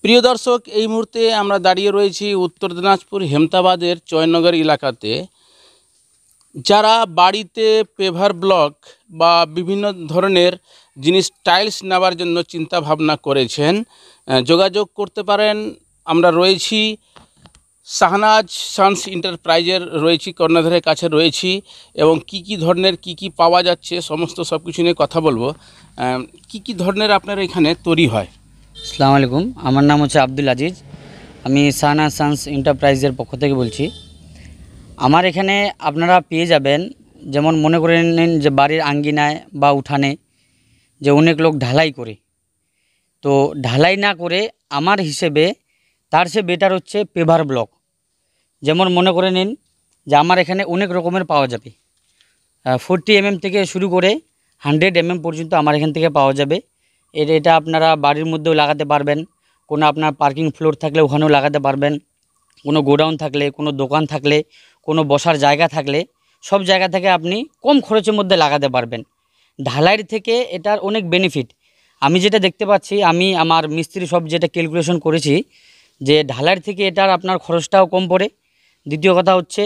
প্রিয় দর্শক, এই মুহূর্তে আমরা দাঁড়িয়ে রয়েছি উত্তর দিনাজপুর হেমতাবাদের জয়নগর এলাকাতে। যারা বাড়িতে পেভার ব্লক বা বিভিন্ন ধরনের জিনিস টাইলস নেওয়ার জন্য চিন্তা ভাবনা করেছেন, যোগাযোগ করতে পারেন। আমরা রয়েছি শাহনাজ সানস এন্টারপ্রাইজের কর্ণধারের কাছে রয়েছি এবং কি ধরনের কি পাওয়া যাচ্ছে সমস্ত সব কিছু নিয়ে কথা বলবো। কি ধরনের আপনার এখানে তৈরি হয়? আসসালামু আলাইকুম, আমার নাম হচ্ছে আব্দুল আজিজ। আমি শাহনাজ সানস এন্টারপ্রাইজের পক্ষ থেকে বলছি। আমার এখানে আপনারা পেয়ে যাবেন, যেমন মনে করে নিন যে বাড়ির আঙ্গিনায় বা উঠানে যে অনেক লোক ঢালাই করে, তো ঢালাই না করে আমার হিসেবে তার চেয়ে বেটার হচ্ছে পেভার ব্লক। যেমন মনে করে নিন যে আমার এখানে অনেক রকমের পাওয়া যাবে, 40 mm থেকে শুরু করে 100 mm পর্যন্ত আমার এখান থেকে পাওয়া যাবে। এটা আপনারা বাড়ির মধ্যেও লাগাতে পারবেন, কোনো আপনার পার্কিং ফ্লোর থাকলে ওখানেও লাগাতে পারবেন, কোনো গোডাউন থাকলে, কোনো দোকান থাকলে, কোনো বসার জায়গা থাকলে, সব জায়গা থেকে আপনি কম খরচের মধ্যে লাগাতে পারবেন। ঢালাইয়ের থেকে এটার অনেক বেনিফিট আমি যেটা দেখতে পাচ্ছি, আমি আমার মিস্ত্রি সব যেটা ক্যালকুলেশন করেছি যে ঢালাইয়ের থেকে এটার আপনার খরচটাও কম পড়ে। দ্বিতীয় কথা হচ্ছে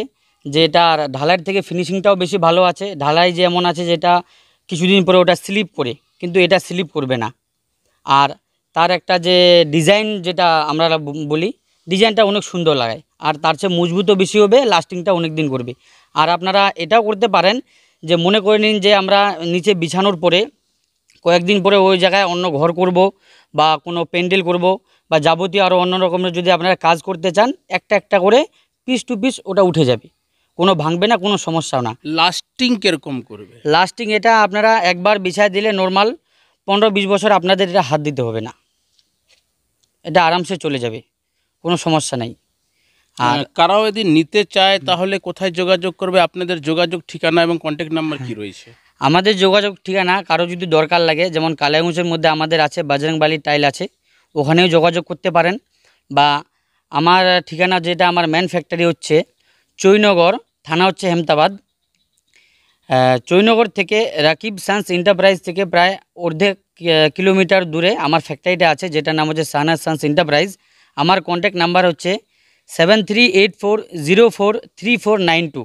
যে এটার ঢালাইয়ের থেকে ফিনিশিংটাও বেশি ভালো আছে। ঢালাই যে এমন আছে যেটা কিছুদিন পরে ওটা স্লিপ করে, কিন্তু এটা স্লিপ করবে না। আর তার একটা যে ডিজাইন যেটা আমরা বলি, ডিজাইনটা অনেক সুন্দর লাগায়, আর তার চেয়ে মজবুতও বেশি হবে, লাস্টিংটা অনেক দিন করবে। আর আপনারা এটাও করতে পারেন যে মনে করে নিন যে আমরা নিচে বিছানোর পরে কয়েকদিন পরে ওই জায়গায় অন্য ঘর করব বা কোনো প্যান্ডেল করব বা যাবতীয় আরও অন্য রকমের যদি আপনারা কাজ করতে চান, একটা একটা করে পিস টু পিস ওটা উঠে যাবে, কোনো ভাঙবে না, কোনো সমস্যাও না। লাস্টিং কীরকম করবে? লাস্টিং এটা আপনারা একবার বিছায় দিলে নর্মাল 15-20 বছর আপনাদের এটা হাত দিতে হবে না, এটা আরামসে চলে যাবে, কোনো সমস্যা নাই। আর কারাও যদি নিতে চায় তাহলে কোথায় যোগাযোগ করবে? আপনাদের যোগাযোগ ঠিকানা এবং কন্ট্যাক্ট নাম্বার কি রয়েছে? আমাদের যোগাযোগ ঠিকানা, কারো যদি দরকার লাগে, যেমন কালিয়াগঞ্জের মধ্যে আমাদের আছে বাজরংবালি টাইল আছে, ওখানেও যোগাযোগ করতে পারেন। বা আমার ঠিকানা যেটা, আমার মেন ফ্যাক্টরি হচ্ছে জয়নগর, থানা হচ্ছে হেমতাবাদ। জয়নগর থেকে রাকিব সানস এন্টারপ্রাইজ থেকে প্রায় অর্ধেক কিলোমিটার দূরে আমার ফ্যাক্টরিটা আছে, যেটার নাম হচ্ছে শাহনাজ সানস এন্টারপ্রাইজ। আমার কন্ট্যাক্ট নাম্বার হচ্ছে 7384043492,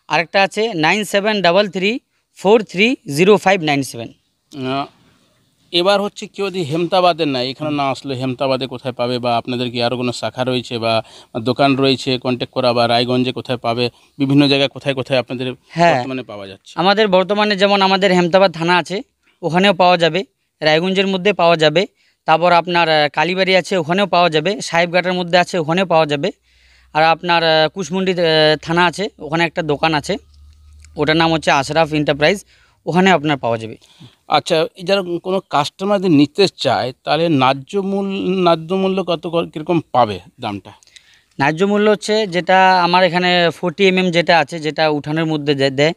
আরেকটা আছে 9733430597। এবার হচ্ছে কেউ যদি হেমতাবাদের নাই, এখানে না আসলে হেমতাবাদে কোথায় পাবে, বা আপনাদের কি আরও কোনো শাখা রয়েছে বা দোকান রয়েছে কন্ট্যাক্ট করা, বা রায়গঞ্জে কোথায় পাবে, বিভিন্ন জায়গায় কোথায় কোথায় আপনাদের বর্তমানে পাওয়া যাচ্ছে? আমাদের বর্তমানে যেমন আমাদের হেমতাবাদ থানা আছে, ওখানেও পাওয়া যাবে, রায়গঞ্জের মধ্যে পাওয়া যাবে, তারপর আপনার কালীবাড়ি আছে, ওখানেও পাওয়া যাবে, সাহেবঘাটের মধ্যে আছে, ওখানেও পাওয়া যাবে। আর আপনার কুশমুন্ডি থানা আছে, ওখানে একটা দোকান আছে, ওটার নাম হচ্ছে আশরাফ এন্টারপ্রাইজ, ওখানে আপনার পাওয়া যাবে। আচ্ছা, যারা কোনো কাস্টমার যদি নিতে চায় তাহলে ন্যায্য মূল্য কত কীরকম পাবে দামটা? ন্যায্য মূল্য হচ্ছে যেটা আমার এখানে 40 mm যেটা আছে, যেটা উঠানের মধ্যে দেয়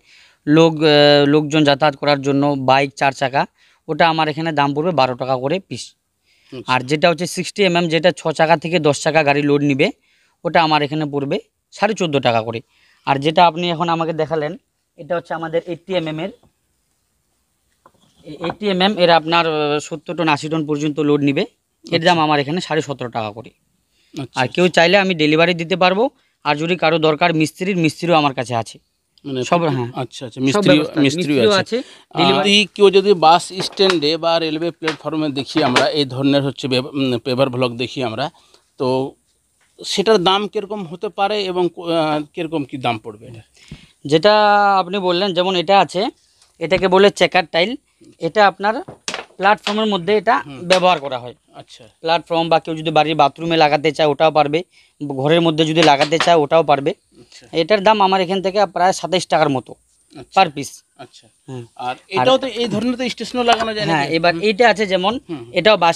লোকজন যাতায়াত করার জন্য, বাইক 4 চাকা, ওটা আমার এখানে দাম পড়বে 12 টাকা করে পিস। আর যেটা হচ্ছে 60 mm, যেটা 6 চাকা থেকে 10 চাকা গাড়ি লোড নিবে, ওটা আমার এখানে পড়বে 14.5 টাকা করে। আর যেটা আপনি এখন আমাকে দেখালেন, এটা হচ্ছে আমাদের 80 mm এর। 80 mm এর আপনার 70 টন 80 টন পর্যন্ত লোড নিবে, এর দাম আমার এখানে 17.5 টাকা করে। আর কেউ চাইলে আমি ডেলিভারি দিতে পারবো, আর যদি কারো দরকার মিস্ত্রিও আমার কাছে আছে, মানে সব। হ্যাঁ, আচ্ছা, মিস্ত্রিও আছে। কেউ যদি বাস স্ট্যান্ডে বা রেলওয়ে প্ল্যাটফর্মে দেখি আমরা এই ধরনের হচ্ছে পেভার ব্লক দেখি আমরা, তো সেটার দাম কীরকম হতে পারে এবং কীরকম কী দাম পড়বে? এটা যেটা আপনি বললেন, যেমন এটা আছে, এটাকে বলে চেকার টাইল, এটা আপনার প্ল্যাটফর্মের মধ্যে এটা ব্যবহার করা হয়। আচ্ছা, প্ল্যাটফর্ম বা কেউ যদি বাড়ির বাথরুমে লাগাতে চায় ওটাও পারবে, ঘরের মধ্যে যদি লাগাতে চায় ওটাও পারবে। এটার দাম আমার এখান থেকে প্রায় 27 টাকার মতো পার পিস। আচ্ছা, আর এটাও তো এই ধরনের তো স্টেশনও লাগানো যায় না? হ্যাঁ, এবার এইটা আছে যেমন, এটাও বাস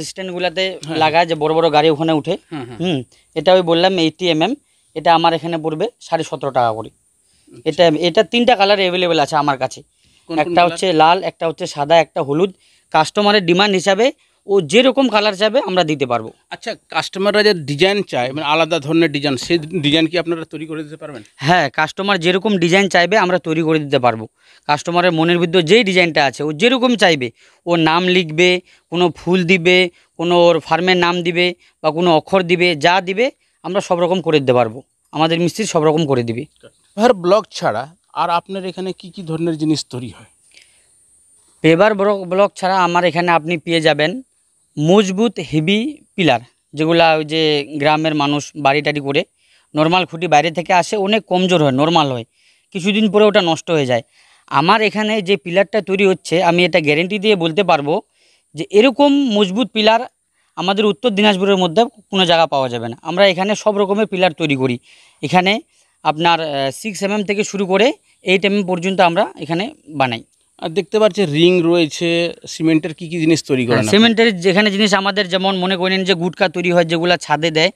স্ট্যান্ডগুলোতে লাগায়, যে বড় বড় গাড়ি ওখানে উঠে। এটা ওই বললাম 80 mm, এটা আমার এখানে পড়বে 17.5 টাকা করে। এটা 3টা কালার অ্যাভেলেবেল আছে আমার কাছে, একটা হচ্ছে লাল, একটা হচ্ছে সাদা, একটা হলুদ। কাস্টমারের ডিমান্ড হিসাবে ও যেরকম কালার চাইবে আমরা দিতে পারবো। আচ্ছা, কাস্টমাররা যে ডিজাইন চায়, মানে আলাদা ধরনের ডিজাইন, সেই ডিজাইন কি আপনারা তৈরি করে দিতে পারবেন? হ্যাঁ, কাস্টমার যেরকম ডিজাইন চাইবে আমরা তৈরি করে দিতে পারবো। কাস্টমারের মনের ভিতর যেই ডিজাইনটা আছে ও যেরকম চাইবে, ও নাম লিখবে, কোনো ফুল দিবে, কোনো ওর ফার্মের নাম দিবে বা কোনো অক্ষর দিবে, যা দিবে আমরা সব রকম করে দিতে পারবো। আমাদের মিস্ত্রি সব রকম করে দিবে। পেভার ব্লক ছাড়া আর আপনার এখানে কি কি ধরনের জিনিস তৈরি হয়? পেভার ব্লক ছাড়া আমার এখানে আপনি পেয়ে যাবেন মজবুত হেভি পিলার, যেগুলা ওই যে গ্রামের মানুষ বাড়ি টাড়ি করে নর্মাল খুঁটি বাইরে থেকে আসে, অনেক কমজোর হয়, নর্মাল হয়, কিছুদিন পরে ওটা নষ্ট হয়ে যায়। আমার এখানে যে পিলারটা তৈরি হচ্ছে আমি এটা গ্যারেন্টি দিয়ে বলতে পারবো যে এরকম মজবুত পিলার আমাদের উত্তর দিনাজপুরের মধ্যে কোনো জায়গা পাওয়া যাবে না। আমরা এখানে সব রকমের পিলার তৈরি করি। এখানে আপনার 6 mm থেকে শুরু করে 8 mm পর্যন্ত আমরা এখানে বানাই। আর দেখতে পাচ্ছি রিং রয়েছে, সিমেন্টের কি কি জিনিস তৈরি করেন আপনি? সিমেন্টের যেখানে জিনিস আমাদের যেমন মনে করেন যে গুটকা তৈরি হয়, যেগুলো ছাদে দেয়,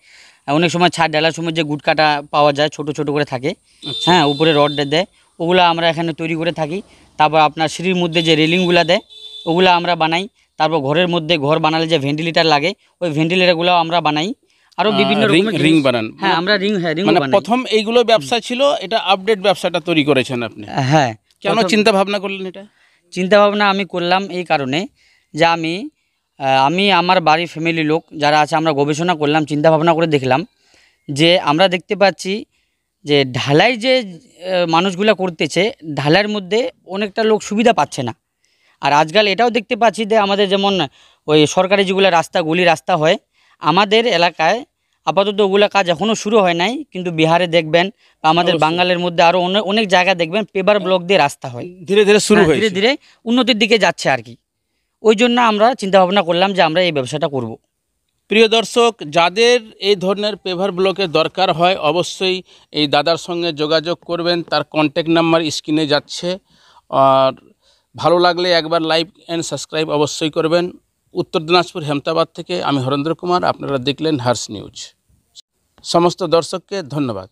অনেক সময় ছাদ ঢালার সময় যে গুটকাটা পাওয়া যায় ছোট ছোট করে থাকে, আচ্ছা। হ্যাঁ, উপরে রড দেয়, ওগুলো আমরা এখানে তৈরি করে থাকি। তারপর আপনার সিঁড়ির মধ্যে যে রেলিংগুলো দেয় ওগুলো আমরা বানাই। তারপর ঘরের মধ্যে ঘর বানালে যে ভেন্টিলেটার লাগে ওই ভেন্টিলেটারগুলো আমরা বানাই। আরও বিভিন্ন রকমের রিং জিনিস- বানান? হ্যাঁ, আমরা রিং মানে বানাই। প্রথম এইগুলো ব্যবসা ছিল, এটা আপডেট ব্যবসাটা তৈরি করেছেন আপনি? হ্যাঁ। কেন চিন্তা ভাবনা করলেন এটা? চিন্তাভাবনা আমি করলাম এই কারণে যে আমি আমার বাড়ির ফ্যামিলি লোক যারা আছে আমরা গবেষণা করলাম, চিন্তা ভাবনা করে দেখলাম যে আমরা দেখতে পাচ্ছি যে ঢালাই যে মানুষগুলো করতেছে, ঢালাইয়ের মধ্যে অনেকটা লোক সুবিধা পাচ্ছে না। আর আজকাল এটাও দেখতে পাচ্ছি যে আমাদের যেমন ওই সরকারি যেগুলো রাস্তা গলি রাস্তা হয় আমাদের এলাকায় আপাতত ওগুলো কাজ এখনও শুরু হয় নাই, কিন্তু বিহারে দেখবেন বা আমাদের অবশ্যই। বাঙালির মধ্যে আরও অনেক অনেক জায়গায় দেখবেন পেপার ব্লক দিয়ে রাস্তা হয়। ধীরে ধীরে শুরু হ্যাঁ, হয়েছে। ধীরে ধীরে উন্নতির দিকে যাচ্ছে আর কি। ওই জন্য আমরা চিন্তা ভাবনা করলাম যে আমরা এই ব্যবসাটা করব। প্রিয় দর্শক, যাদের এই ধরনের পেভার ব্লকের দরকার হয় অবশ্যই এই দাদার সঙ্গে যোগাযোগ করবেন। তার কন্ট্যাক্ট নাম্বার স্ক্রিনে যাচ্ছে। আর ভালো লাগলে একবার লাইক অ্যান্ড সাবস্ক্রাইব অবশ্যই করবেন। উত্তর দিনাজপুর হেমতাবাদ থেকে আমি হরেন্দ্র কুমার, আপনারা দেখলেন হার্স নিউজ। সমস্ত দর্শককে ধন্যবাদ।